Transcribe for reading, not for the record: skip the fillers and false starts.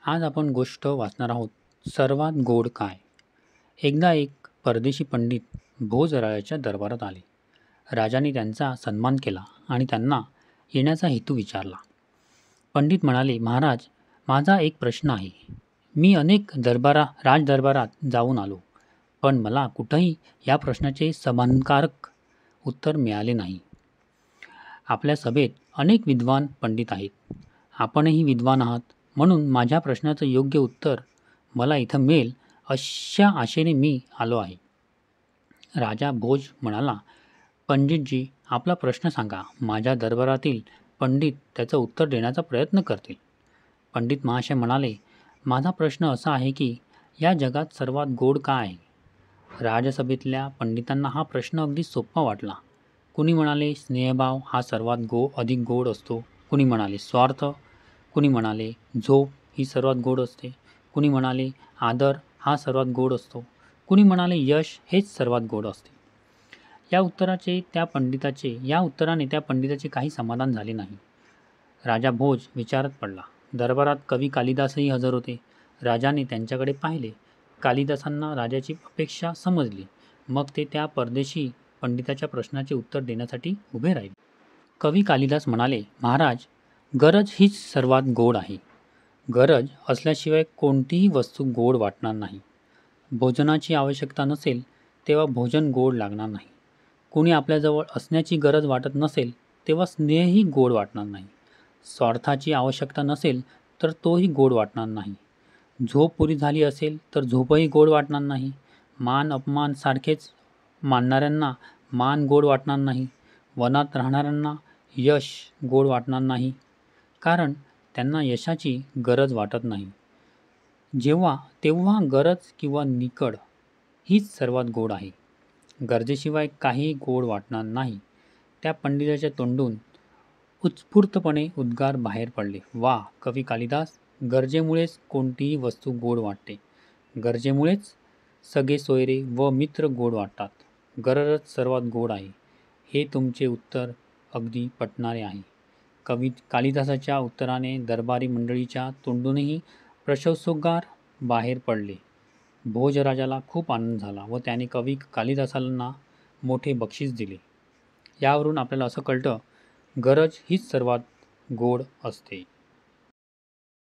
आज आपण गोष्ट वाचणार आहोत. सर्वात गोड काय? एकदा एक परदेशी पंडित भोजराजाच्या दरबारात आले. राजाने त्यांचा सन्मान केला आणि त्यांना येण्याचा हेतू विचारला. पंडित म्हणाले, महाराज, माझा एक प्रश्न आहे. मी अनेक राजदरबारात जाऊन आलो, पण मला कुठंही या प्रश्नाचे समाधानकारक उत्तर मिळाले नाही. आपल्या सभेत अनेक विद्वान पंडित आहेत. आपणही विद्वान आहात, म्हणून माझ्या प्रश्नाचं योग्य उत्तर मला इथं मिळेल अशा आशेने मी आलो आहे. राजा भोज म्हणाला, पंडितजी, आपला प्रश्न सांगा. माझ्या दरबारातील पंडित त्याचं उत्तर देण्याचा प्रयत्न करतील. पंडित महाशय म्हणाले, माझा प्रश्न असा आहे की या जगात सर्वात गोड काय आहे? राजसभेतल्या पंडितांना हा प्रश्न अगदी सोपा वाटला. कुणी म्हणाले, स्नेहभाव हा सर्वात अधिक गोड असतो. कुणी म्हणाले स्वार्थ, कुणी म्हणाले झोप ही सर्वात गोड असते, कुणी म्हणाले आदर हा सर्वात गोड असतो, कुणी म्हणाले यश हेच सर्वात गोड असते. या उत्तराने त्या पंडिताचे काही समाधान झाले नाही. राजा भोज विचारात पडला. दरबारात कवी कालिदासही हजर होते. राजाने त्यांच्याकडे पाहिले. कालिदासांना राजाची अपेक्षा समजली. मग ते त्या परदेशी पंडिताच्या प्रश्नाचे उत्तर देण्यासाठी उभे राहिले. कवी कालिदास म्हणाले, महाराज, गरज हीच सर्वात गोड आहे. गरज असल्याशिवाय कोणतीही वस्तू गोड वाटणार नाही. भोजनाची आवश्यकता नसेल तेव्हा भोजन गोड लागणार नाही. कुणी आपल्याजवळ असण्याची गरज वाटत नसेल तेव्हा स्नेहही गोड वाटणार नाही. स्वार्थाची आवश्यकता नसेल तर तोही गोड वाटणार नाही. झोप पुरी झाली असेल तर झोपही गोड वाटणार नाही. मान अपमान सारखेच मानणाऱ्यांना मान गोड वाटणार नाही. वनात राहणाऱ्यांना यश गोड वाटणार नाही, कारण त्यांना यशाची गरज वाटत नाही. तेव्हा गरज किंवा निकड हीच सर्वात गोड आहे. गरजेशिवाय काहीही गोड वाटणार नाही. त्या पंडिताच्या तोंडून उत्स्फूर्तपणे उद्गार बाहेर पडले. वा, कवी कालिदास, गरजेमुळेच कोणतीही वस्तू गोड वाटते. गरजेमुळेच सगळे सोयरे व मित्र गोड वाटतात. गरजच सर्वात गोड आहे. हे तुमचे उत्तर अगदी पटणारे आहे. कवी कालिदासाच्या उत्तराने दरबारी मंडळीच्या तोंडूनही प्रशंसोद्गार बाहेर पडले. भोजराजाला खूप आनंद झाला व त्याने कवी कालिदासांना मोठे बक्षीस दिले. यावरून आपल्याला असं कळतं, गरज हीच सर्वात गोड असते.